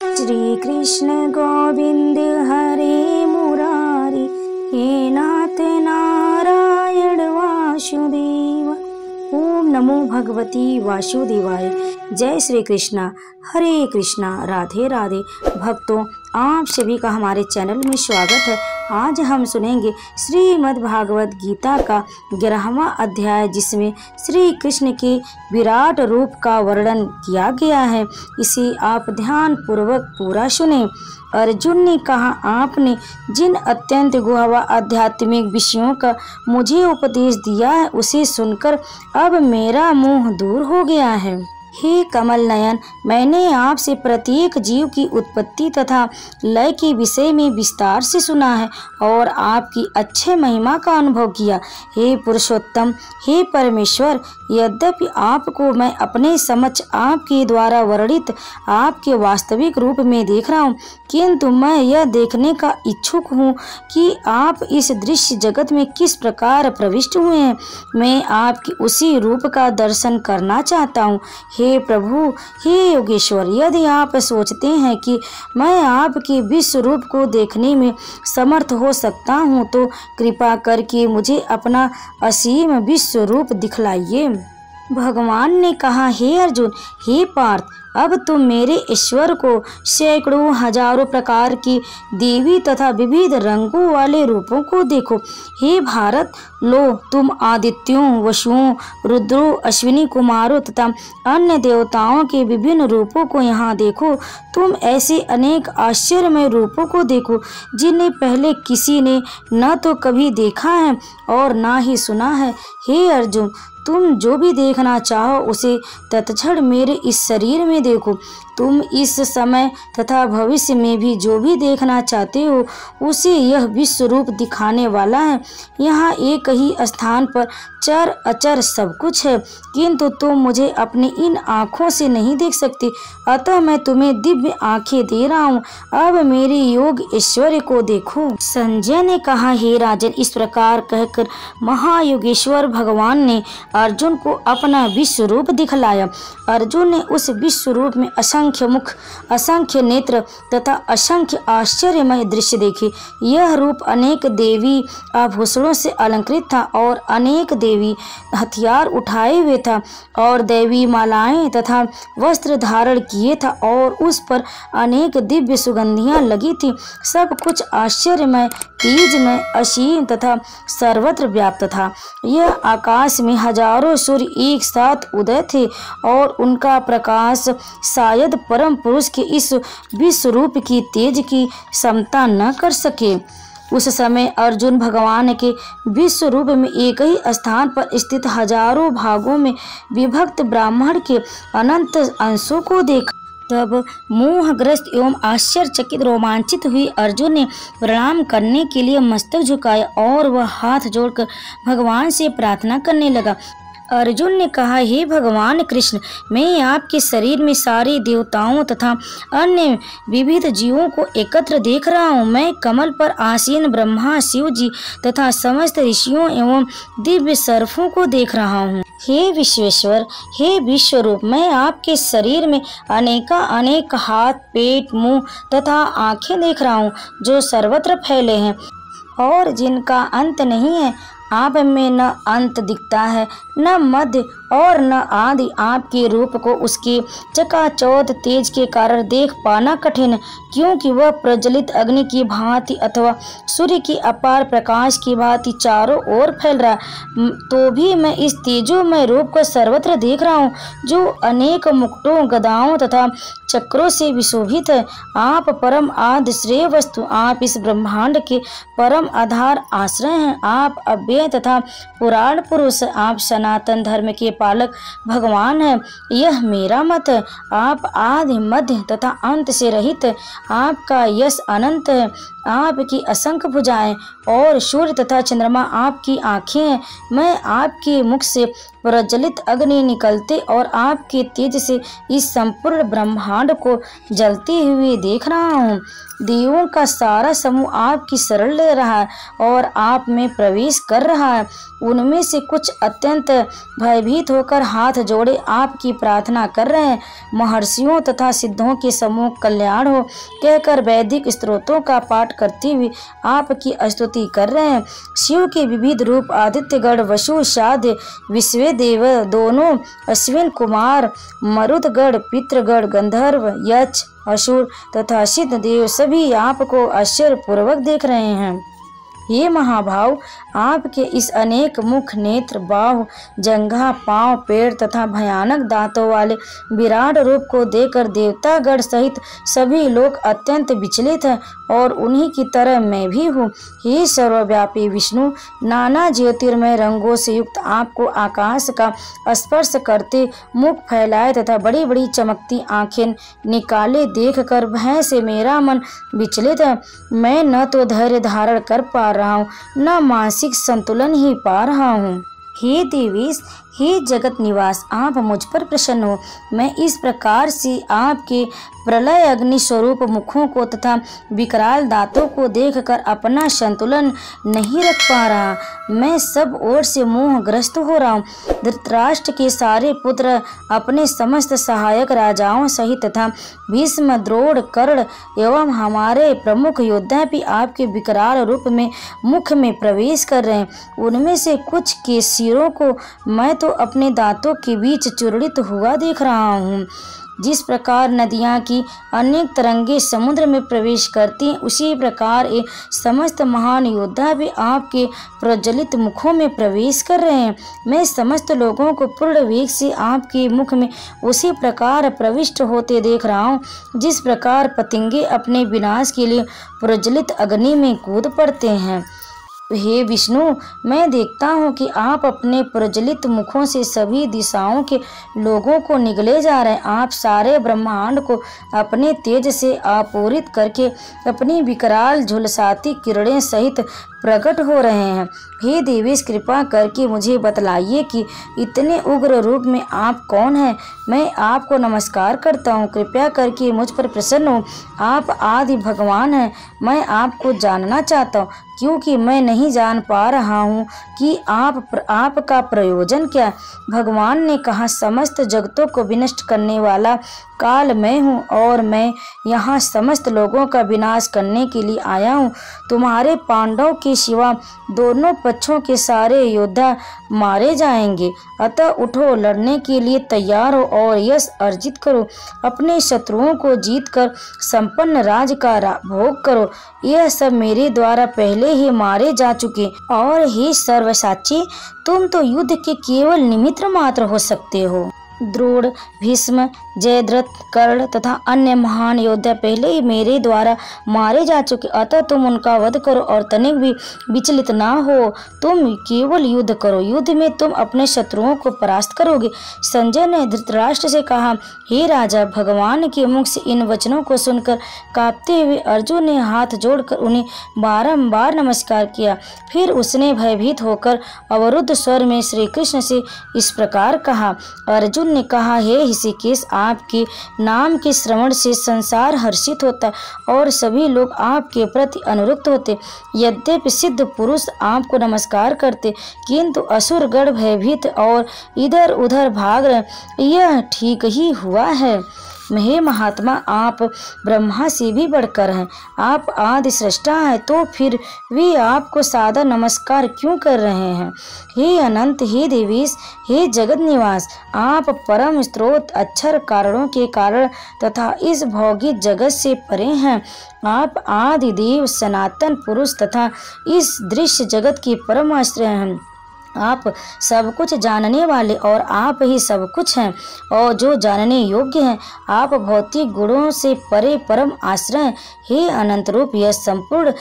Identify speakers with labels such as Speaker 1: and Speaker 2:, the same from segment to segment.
Speaker 1: श्री कृष्ण गोविंद हरे मुरारी, हे नाथ नारायण वासुदेव। ओम नमो भगवती वासुदेवाय। जय श्री कृष्णा, हरे कृष्णा, राधे राधे। भक्तों, आप सभी का हमारे चैनल में स्वागत है। आज हम सुनेंगे श्रीमद् भागवत गीता का 11वां अध्याय, जिसमें श्री कृष्ण के विराट रूप का वर्णन किया गया है। इसे आप ध्यान पूर्वक पूरा सुने। अर्जुन ने कहा, आपने जिन अत्यंत गुह्य आध्यात्मिक विषयों का मुझे उपदेश दिया है, उसे सुनकर अब मेरा मोह दूर हो गया है। हे कमल नयन, मैंने आपसे प्रत्येक जीव की उत्पत्ति तथा लय के विषय में विस्तार से सुना है और आपकी अच्छे महिमा का अनुभव किया। हे पुरुषोत्तम, हे परमेश्वर, यद्यपि आपको मैं अपने समक्ष आपके द्वारा वर्णित आपके वास्तविक रूप में देख रहा हूँ, किंतु मैं यह देखने का इच्छुक हूँ कि आप इस दृश्य जगत में किस प्रकार प्रविष्ट हुए हैं। मैं आपके उसी रूप का दर्शन करना चाहता हूँ। हे प्रभु, हे योगेश्वर, यदि आप सोचते हैं कि मैं आपके विश्व रूप को देखने में समर्थ हो सकता हूँ, तो कृपा करके मुझे अपना असीम विश्व रूप दिखलाइए। भगवान ने कहा, हे अर्जुन, हे पार्थ, अब तुम मेरे ईश्वर को सैकड़ों हजारों प्रकार की देवी तथा विविध रंगों वाले रूपों को देखो। हे भारत, लो तुम आदित्यों, वसुओं, रुद्रों, अश्विनी कुमारों तथा अन्य देवताओं के विभिन्न रूपों को यहाँ देखो। तुम ऐसे अनेक आश्चर्यमय रूपों को देखो जिन्हें पहले किसी ने न तो कभी देखा है और ना ही सुना है। हे अर्जुन, तुम जो भी देखना चाहो उसे तत्क्षण मेरे इस शरीर में देखो। तुम इस समय तथा भविष्य में भी जो भी देखना चाहते हो उसे यह विश्व रूप दिखाने वाला है। यहाँ एक ही स्थान पर चर अचर सब कुछ है, किंतु तुम मुझे अपनी इन आँखों से नहीं देख सकते, अतः मैं तुम्हें दिव्य आँखें दे रहा हूँ। अब मेरे योग ऐश्वर्य को देखो। संजय ने कहा, हे राजन, इस प्रकार कहकर महायोगेश्वर भगवान ने अर्जुन को अपना विश्व रूप दिखलाया। अर्जुन ने उस विश्व रूप में असंख्य मुख, असंख्य नेत्र तथा असंख्य आश्चर्यमय दृश्य देखे। यह रूप अनेक देवी आभूषणों से अलंकृत था और अनेक देवी हथियार उठाए हुए था और दैवी मालाएं तथा वस्त्र धारण किए था और उस पर अनेक दिव्य सुगंधियां लगी थी। सब कुछ आश्चर्यमय, तेजमय, असीम तथा सर्वत्र व्याप्त था। यह आकाश में हजारों सूर्य एक साथ उदय थे और उनका प्रकाश शायद परम पुरुष के इस विश्व रूप की तेज की समता न कर सके। उस समय अर्जुन भगवान के विश्व रूप में एक ही स्थान पर स्थित हजारों भागों में विभक्त ब्राह्मण के अनंत अंशों को देखा। तब मोहग्रस्त एवं आश्चर्यचकित रोमांचित हुई अर्जुन ने प्रणाम करने के लिए मस्तक झुकाया और वह हाथ जोड़कर भगवान से प्रार्थना करने लगा। अर्जुन ने कहा, हे भगवान कृष्ण, मैं आपके शरीर में सारे देवताओं तथा अन्य विविध जीवों को एकत्र देख रहा हूँ। मैं कमल पर आसीन ब्रह्मा, शिव जी तथा समस्त ऋषियों एवं दिव्य सर्फों को देख रहा हूँ। हे विश्वेश्वर, हे विश्वरूप, मैं आपके शरीर में अनेक हाथ, पेट, मुंह तथा आँखें देख रहा हूँ जो सर्वत्र फैले हैं और जिनका अंत नहीं है। आप में न अंत दिखता है, न मध्य और न आदि। आपके रूप को उसके चकाचौंध तेज के कारण देख पाना कठिन है, क्योंकि वह प्रज्वलित अग्नि की भांति अथवा सूर्य की अपार प्रकाश की भांति चारों ओर फैल रहा है। तो भी मैं इस तेजोमय रूप को सर्वत्र देख रहा हूँ, जो अनेक मुकुटों, गदाओं तथा चक्रों से विशोभित है। आप परम आद्य श्रेय वस्तु, आप इस ब्रह्मांड के परम आधार आश्रय हैं। आप अव्यय तथा पुराण पुरुष, आप सनातन धर्म के पालक भगवान है। यह मेरा मत है। आप आदि, मध्य तथा अंत से रहित है। आपका यश अनंत है। आपकी असंख्य भुजाएं और सूर्य तथा चंद्रमा आपकी आँखें हैं। मैं आपके मुख से प्रज्वलित अग्नि निकलते और आपके तेज से इस संपूर्ण ब्रह्मांड को जलते हुए देख रहा हूँ। देवों का सारा समूह आपकी शरण ले रहा है और आप में प्रवेश कर रहा है। उनमें से कुछ अत्यंत भयभीत होकर हाथ जोड़े आपकी प्रार्थना कर रहे हैं। महर्षियों तथा सिद्धों के समूह कल्याण हो कहकर वैदिक स्तोत्रों का पाठ करते हुए आपकी स्तुति कर रहे हैं। शिव के विविध रूप आदित्यगण, वसु, साध्य, विश्वदेव दोनों, अश्विन कुमार, मरुदगण, पितृगण, गंधर्व, यक्ष, असुर तथा सिद्ध देव सभी आपको आश्चर्यपूर्वक देख रहे हैं। ये महाभाव, आपके इस अनेक मुख, नेत्र, बाहु, जंघा, पांव, पैर तथा भयानक दांतों वाले विराट रूप को देखकर देवतागण सहित सभी लोग अत्यंत विचलित हैं और उन्हीं की तरह मैं भी हूँ। हे सर्वव्यापी विष्णु, नाना ज्योतिर्मय रंगों से युक्त आपको आकाश का स्पर्श करते, मुख फैलाए तथा बड़ी बड़ी चमकती आंखें निकाले देखकर भय से मेरा मन विचलित है। मैं न तो धैर्य धारण कर पा रहा हूँ, न मानसिक संतुलन ही पा रहा हूँ। हे देवेश, हे जगत निवास, आप मुझ पर प्रसन्न हो। मैं इस प्रकार से आपके प्रलय अग्नि स्वरूप मुखों को तथा विकराल दांतों को देखकर अपना संतुलन नहीं रख पा रहा। मैं सब ओर से मोहग्रस्त हो रहा हूँ। धृतराष्ट्र के सारे पुत्र, अपने समस्त सहायक राजाओं सहित तथा भीष्म, द्रोण, कर्ण एवं हमारे प्रमुख योद्धा भी आपके विकराल रूप में मुख में प्रवेश कर रहे हैं। उनमें से कुछ के सिरों को मैं तो अपने दांतों के बीच चूर्णित हुआ देख रहा हूँ। जिस प्रकार नदियाँ की अनेक तरंगे समुद्र में प्रवेश करती हैं, उसी प्रकार ये समस्त महान योद्धा भी आपके प्रज्वलित मुखों में प्रवेश कर रहे हैं। मैं समस्त लोगों को पूर्ण वेग से आपके मुख में उसी प्रकार प्रविष्ट होते देख रहा हूँ, जिस प्रकार पतंगे अपने विनाश के लिए प्रज्वलित अग्नि में कूद पड़ते हैं। हे विष्णु, मैं देखता हूँ कि आप अपने प्रज्वलित मुखों से सभी दिशाओं के लोगों को निगले जा रहे हैं। आप सारे ब्रह्मांड को अपने तेज से आपूरित करके अपनी विकराल झुलसाती किरणें सहित प्रकट हो रहे हैं। हे देवेश, कृपा करके मुझे बतलाइए कि इतने उग्र रूप में आप कौन हैं। मैं आपको नमस्कार करता हूँ, कृपया करके मुझ पर प्रसन्न हो। आप आदि भगवान हैं। मैं आपको जानना चाहता हूँ, क्योंकि मैं नहीं जान पा रहा हूँ कि आपका प्रयोजन क्या। भगवान ने कहा, समस्त जगतों को विनष्ट करने वाला काल मैं हूँ और मैं यहाँ समस्त लोगों का विनाश करने के लिए आया हूँ। तुम्हारे पांडवों के सिवा दोनों पक्षों के सारे योद्धा मारे जाएंगे, अतः उठो, लड़ने के लिए तैयार हो और यश अर्जित करो। अपने शत्रुओं को जीतकर संपन्न राज का भोग करो। यह सब मेरे द्वारा पहले ही मारे जा चुके, और हे सर्वसाक्षी, तुम तो युद्ध के केवल निमित्त मात्र हो सकते हो। द्रोण, भीष्म, जयद्रथ, कर्ण तथा अन्य महान योद्धा पहले ही मेरे द्वारा मारे जा चुके, अतः तुम उनका वध करो और तनिक भी विचलित ना हो। तुम केवल युद्ध करो, युद्ध में तुम अपने शत्रुओं को परास्त करोगे। संजय ने धृतराष्ट्र से कहा, हे राजा, भगवान के मुख से इन वचनों को सुनकर कांपते हुए अर्जुन ने हाथ जोड़कर उन्हें बारंबार नमस्कार किया। फिर उसने भयभीत होकर अवरुद्ध स्वर में श्री कृष्ण से इस प्रकार कहा। अर्जुन ने कहा, हे ऋषिकेश, आपके नाम के श्रवण से संसार हर्षित होता और सभी लोग आपके प्रति अनुरक्त होते। यद्यपि सिद्ध पुरुष आपको नमस्कार करते, किंतु असुरगण भयभीत और इधर उधर भाग रहे। यह ठीक ही हुआ है। हे महात्मा, आप ब्रह्मा से भी बढ़कर हैं। आप आदि सृष्टा हैं, तो फिर वे आपको सादा नमस्कार क्यों कर रहे हैं। हे अनंत, हे देवेश, हे जगत निवास, आप परम स्रोत, अक्षर, कारणों के कारण तथा इस भौतिक जगत से परे हैं। आप आदि देव, सनातन पुरुष तथा इस दृश्य जगत के परम आश्रय हैं। आप सब कुछ जानने वाले और आप ही सब कुछ हैं और जो जानने योग्य हैं। आप भौतिक गुणों से परे परम आश्रय हैं। हे अनंत रूप, यह संपूर्ण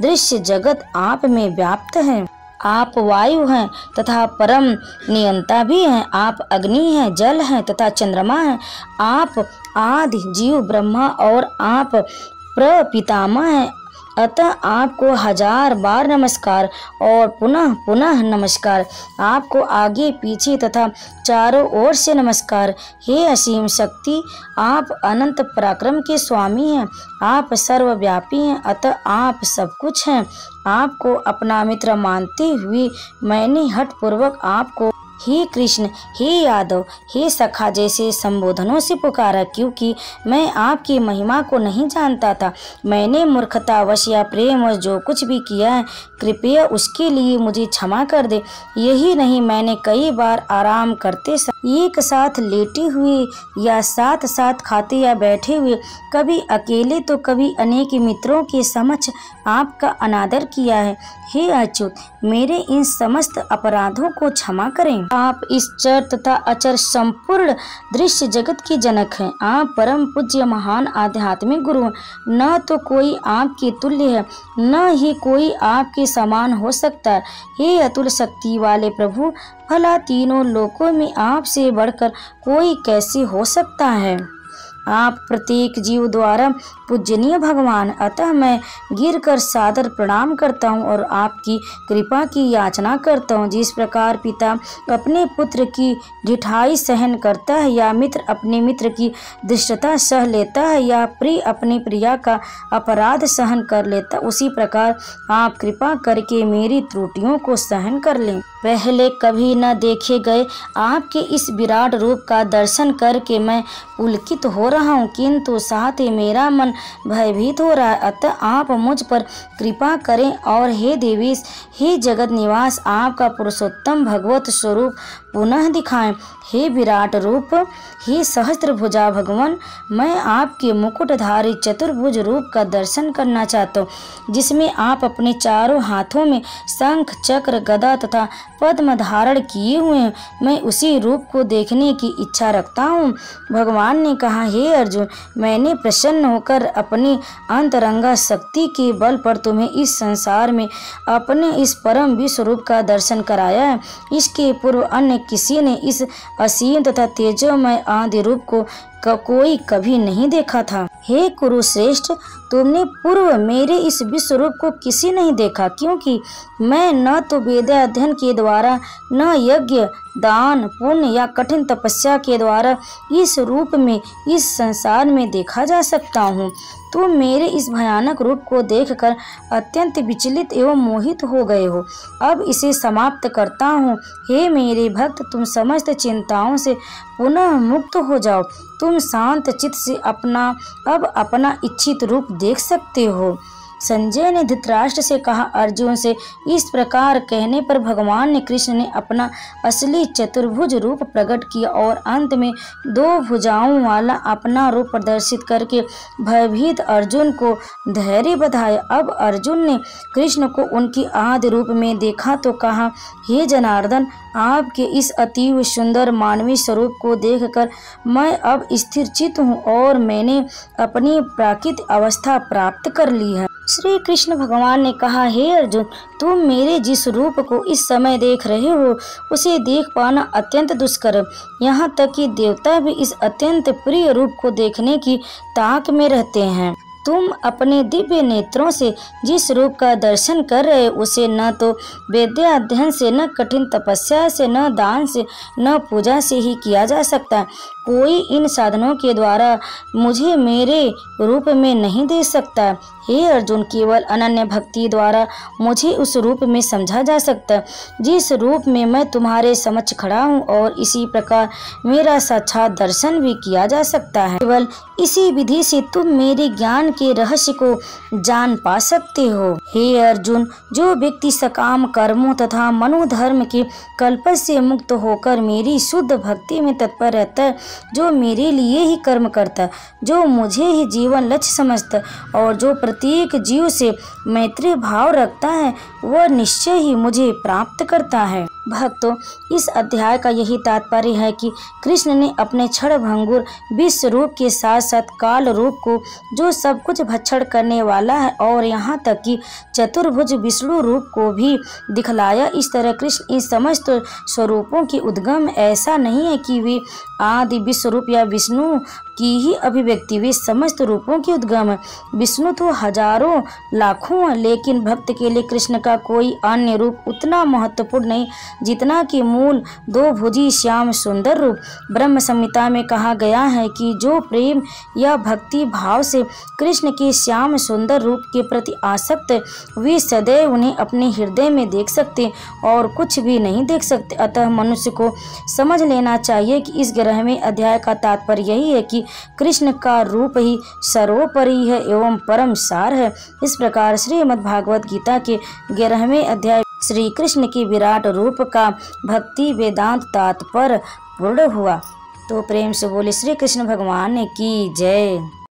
Speaker 1: दृश्य जगत आप में व्याप्त है। आप वायु हैं तथा परम नियंता भी हैं। आप अग्नि हैं, जल हैं तथा चंद्रमा हैं। आप आदि जीव ब्रह्मा और आप प्रपितामह हैं। अतः आपको 1000 बार नमस्कार और पुनः पुनः नमस्कार। आपको आगे पीछे तथा चारों ओर से नमस्कार। हे असीम शक्ति, आप अनंत पराक्रम के स्वामी हैं, आप सर्वव्यापी हैं, अतः आप सब कुछ हैं। आपको अपना मित्र मानते हुए मैंने हठपूर्वक आपको हे कृष्ण, हे यादव, हे सखा जैसे संबोधनों से पुकारा, क्योंकि मैं आपकी महिमा को नहीं जानता था। मैंने मूर्खतावश या प्रेम जो कुछ भी किया है, कृपया उसके लिए मुझे क्षमा कर दे। यही नहीं, मैंने कई बार आराम करते एक साथ लेटे हुए या साथ साथ खाते या बैठे हुए, कभी अकेले तो कभी अनेक मित्रों के समक्ष आपका अनादर किया है। हे अच्युत, मेरे इन समस्त अपराधों को क्षमा करें। आप इस चर तथा अचर संपूर्ण दृश्य जगत के जनक हैं। आप परम पूज्य महान आध्यात्मिक गुरु हैं। न तो कोई आपके तुल्य है, न ही कोई आपके समान हो सकता है। हे अतुल शक्ति वाले प्रभु, भला तीनों लोकों में आपसे बढ़कर कोई कैसे हो सकता है। आप प्रत्येक जीव द्वारा पूजनीय भगवान, अतः मैं गिरकर सादर प्रणाम करता हूँ और आपकी कृपा की याचना करता हूँ। जिस प्रकार पिता अपने पुत्र की ढिठाई सहन करता है या मित्र अपने मित्र की दुष्टता सह लेता है या प्रिय अपनी प्रिया का अपराध सहन कर लेता, उसी प्रकार आप कृपा करके मेरी त्रुटियों को सहन कर लें। पहले कभी न देखे गए आपके इस विराट रूप का दर्शन करके मैं पुलकित हो रहा हूँ, किंतु साथ ही मेरा मन भयभीत हो रहा है। अतः आप मुझ पर कृपा करें और हे देवेश, हे जगत निवास, आपका पुरुषोत्तम भगवत स्वरूप पुनः दिखाएं। हे विराट रूप, हे सहस्त्रभुजा भगवान, मैं आपके मुकुटधारी चतुर्भुज रूप का दर्शन करना चाहता हूँ, जिसमें आप अपने चारों हाथों में शंख चक्र गदा तथा पद्म धारण किए हुए हैं। मैं उसी रूप को देखने की इच्छा रखता हूँ। भगवान ने कहा, हे अर्जुन, मैंने प्रसन्न होकर अपनी अंतरंगा शक्ति के बल पर तुम्हें इस संसार में अपने इस परम विश्व रूप का दर्शन कराया है। इसके पूर्व अन्य किसी ने इस असीम तथा तेजोमय आदि रूप को कोई कभी नहीं देखा था। हे कुरुश्रेष्ठ, तुमने पूर्व मेरे इस विश्व रूप को किसी नहीं देखा, क्योंकि मैं न तो वेदाध्ययन के द्वारा, न यज्ञ दान पुण्य या कठिन तपस्या के द्वारा इस रूप में इस संसार में देखा जा सकता हूँ। तुम मेरे इस भयानक रूप को देखकर अत्यंत विचलित एवं मोहित हो गए हो। अब इसे समाप्त करता हूँ। हे मेरे भक्त, तुम समस्त चिंताओं से पुनः मुक्त हो जाओ। तुम शांत चित्त से अब अपना इच्छित रूप देख सकते हो। संजय ने धृतराष्ट्र से कहा, अर्जुन से इस प्रकार कहने पर भगवान ने कृष्ण ने अपना असली चतुर्भुज रूप प्रकट किया और अंत में 2 भुजाओं वाला अपना रूप प्रदर्शित करके भयभीत अर्जुन को धैर्य बधाया। अब अर्जुन ने कृष्ण को उनकी आदि रूप में देखा तो कहा, हे जनार्दन, आपके इस अतीव सुंदर मानवीय स्वरूप को देखकर मैं अब स्थिर चित्त हूँ और मैंने अपनी प्राकृतिक अवस्था प्राप्त कर ली है। श्री कृष्ण भगवान ने कहा, हे अर्जुन, तुम मेरे जिस रूप को इस समय देख रहे हो उसे देख पाना अत्यंत दुष्कर है। यहाँ तक कि देवता भी इस अत्यंत प्रिय रूप को देखने की ताक में रहते हैं। तुम अपने दिव्य नेत्रों से जिस रूप का दर्शन कर रहे हो उसे न तो वेद्य अध्ययन से, न कठिन तपस्या से, न दान से, न पूजा से ही किया जा सकता है। कोई इन साधनों के द्वारा मुझे मेरे रूप में नहीं दे सकता। हे अर्जुन, केवल अनन्य भक्ति द्वारा मुझे उस रूप में समझा जा सकता है जिस रूप में मैं तुम्हारे समक्ष खड़ा हूँ, और इसी प्रकार मेरा साक्षात दर्शन भी किया जा सकता है। केवल इसी विधि से तुम मेरे ज्ञान के रहस्य को जान पा सकते हो। हे अर्जुन, जो व्यक्ति सकाम कर्मों तथा मनोधर्म के कल्पश से मुक्त होकर मेरी शुद्ध भक्ति में तत्पर रहता है, जो मेरे लिए ही कर्म करता है, जो मुझे ही जीवन लक्ष्य समझता है और जो प्रत्येक जीव से मैत्री भाव रखता है, वह निश्चय ही मुझे प्राप्त करता है। भक्तों, इस अध्याय का यही तात्पर्य है कि कृष्ण ने अपने क्षण भंगुर विश्व रूप के साथ साथ काल रूप को, जो सब कुछ भक्षण करने वाला है, और यहाँ तक कि चतुर्भुज विष्णु रूप को भी दिखलाया। इस तरह कृष्ण इन समस्त स्वरूपों की उद्गम ऐसा नहीं है कि वे आदि विश्व रूप या विष्णु की ही अभिव्यक्ति, वे समस्त रूपों की उद्गम है। विष्णु तो हजारों लाखों है, लेकिन भक्त के लिए कृष्ण का कोई अन्य रूप उतना महत्वपूर्ण नहीं जितना कि मूल दो भुजी श्याम सुंदर रूप। ब्रह्म संहिता में कहा गया है कि जो प्रेम या भक्ति भाव से कृष्ण के श्याम सुंदर रूप के प्रति आसक्त है, वे सदैव उन्हें अपने हृदय में देख सकते और कुछ भी नहीं देख सकते। अतः मनुष्य को समझ लेना चाहिए कि इस 11वें अध्याय का तात्पर्य यही है कि कृष्ण का रूप ही सर्वोपरि है एवं परम सार है। इस प्रकार श्रीमद् भागवत गीता के 11वें अध्याय श्री कृष्ण के विराट रूप का भक्ति वेदांत तात्पर्य पूर्ण हुआ। तो प्रेम से बोले श्री कृष्ण भगवान की जय।